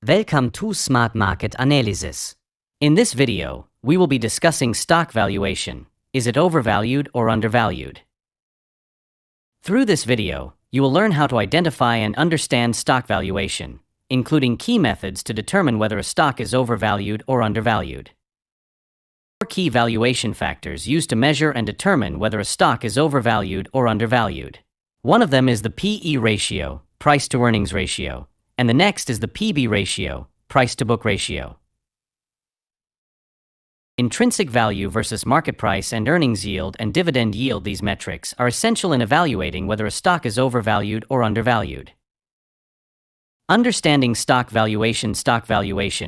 Welcome to Smart Market Analysis. In this video, we will be discussing stock valuation. Is it overvalued or undervalued? Through this video, you will learn how to identify and understand stock valuation, including key methods to determine whether a stock is overvalued or undervalued. 4 key valuation factors used to measure and determine whether a stock is overvalued or undervalued. One of them is the P/E ratio, price to earnings ratio, and the next is the P/B ratio, price to book ratio. Intrinsic value versus market price and earnings yield and dividend yield. These metrics are essential in evaluating whether a stock is overvalued or undervalued. Understanding stock valuation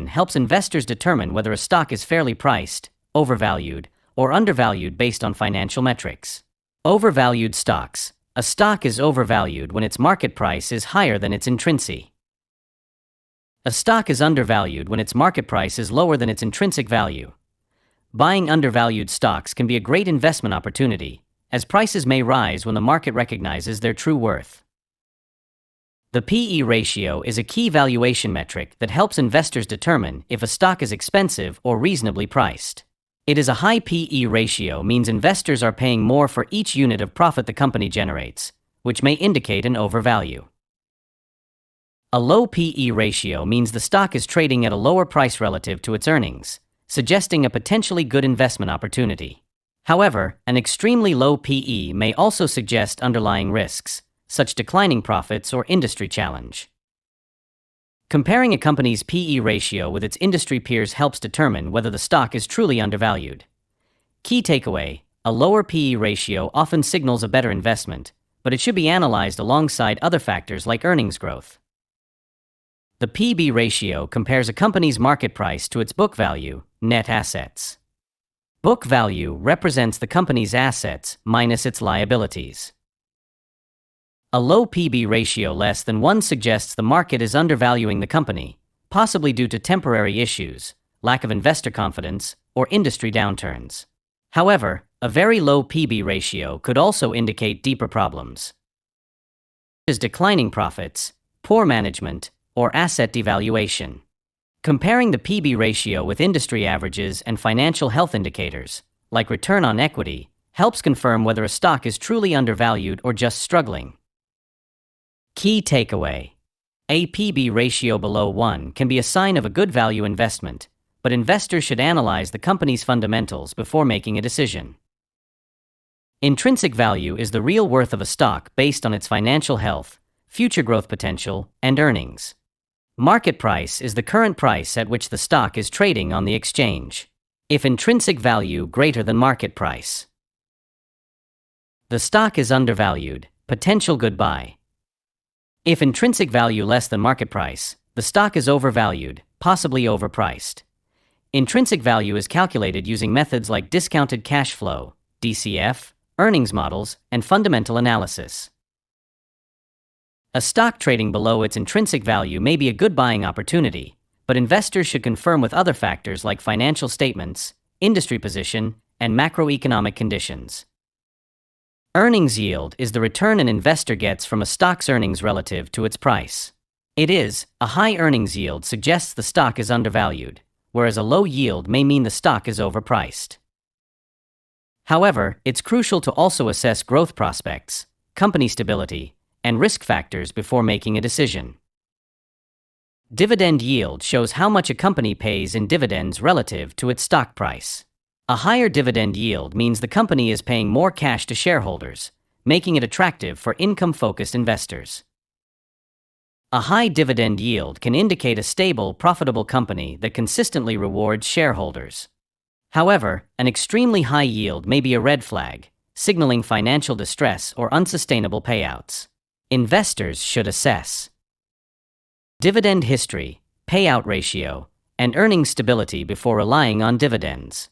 helps investors determine whether a stock is fairly priced, overvalued, or undervalued based on financial metrics. Overvalued stocks. A stock is overvalued when its market price is higher than its intrinsic. A stock is undervalued when its market price is lower than its intrinsic value. Buying undervalued stocks can be a great investment opportunity, as prices may rise when the market recognizes their true worth. The P/E ratio is a key valuation metric that helps investors determine if a stock is expensive or reasonably priced. It is a high P/E ratio means investors are paying more for each unit of profit the company generates, which may indicate an overvalue. A low P/E ratio means the stock is trading at a lower price relative to its earnings, suggesting a potentially good investment opportunity. However, an extremely low P/E may also suggest underlying risks, such declining profits or industry challenge. Comparing a company's P/E ratio with its industry peers helps determine whether the stock is truly undervalued. Key takeaway: a lower P/E ratio often signals a better investment, but it should be analyzed alongside other factors like earnings growth. The P/B ratio compares a company's market price to its book value, net assets. Book value represents the company's assets minus its liabilities. A low P/B ratio less than 1 suggests the market is undervaluing the company, possibly due to temporary issues, lack of investor confidence, or industry downturns. However, a very low P/B ratio could also indicate deeper problems, such as declining profits, poor management, or asset devaluation. Comparing the P/B ratio with industry averages and financial health indicators, like return on equity, helps confirm whether a stock is truly undervalued or just struggling. Key takeaway: a P/B ratio below 1 can be a sign of a good value investment, but investors should analyze the company's fundamentals before making a decision. Intrinsic value is the real worth of a stock based on its financial health, future growth potential, and earnings. Market price is the current price at which the stock is trading on the exchange. If intrinsic value greater than market price, the stock is undervalued, potential good buy. If intrinsic value less than market price, the stock is overvalued, possibly overpriced. Intrinsic value is calculated using methods like discounted cash flow, DCF, earnings models, and fundamental analysis. A stock trading below its intrinsic value may be a good buying opportunity, but investors should confirm with other factors like financial statements, industry position, and macroeconomic conditions. Earnings yield is the return an investor gets from a stock's earnings relative to its price. A high earnings yield suggests the stock is undervalued, whereas a low yield may mean the stock is overpriced. However, it's crucial to also assess growth prospects, company stability, and risk factors before making a decision. Dividend yield shows how much a company pays in dividends relative to its stock price. A higher dividend yield means the company is paying more cash to shareholders, making it attractive for income-focused investors. A high dividend yield can indicate a stable, profitable company that consistently rewards shareholders. However, an extremely high yield may be a red flag, signaling financial distress or unsustainable payouts. Investors should assess dividend history, payout ratio, and earnings stability before relying on dividends.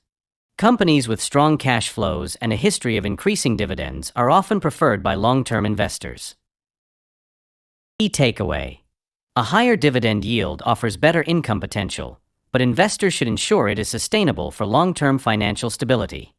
Companies with strong cash flows and a history of increasing dividends are often preferred by long-term investors. Key takeaway: a higher dividend yield offers better income potential, but investors should ensure it is sustainable for long-term financial stability.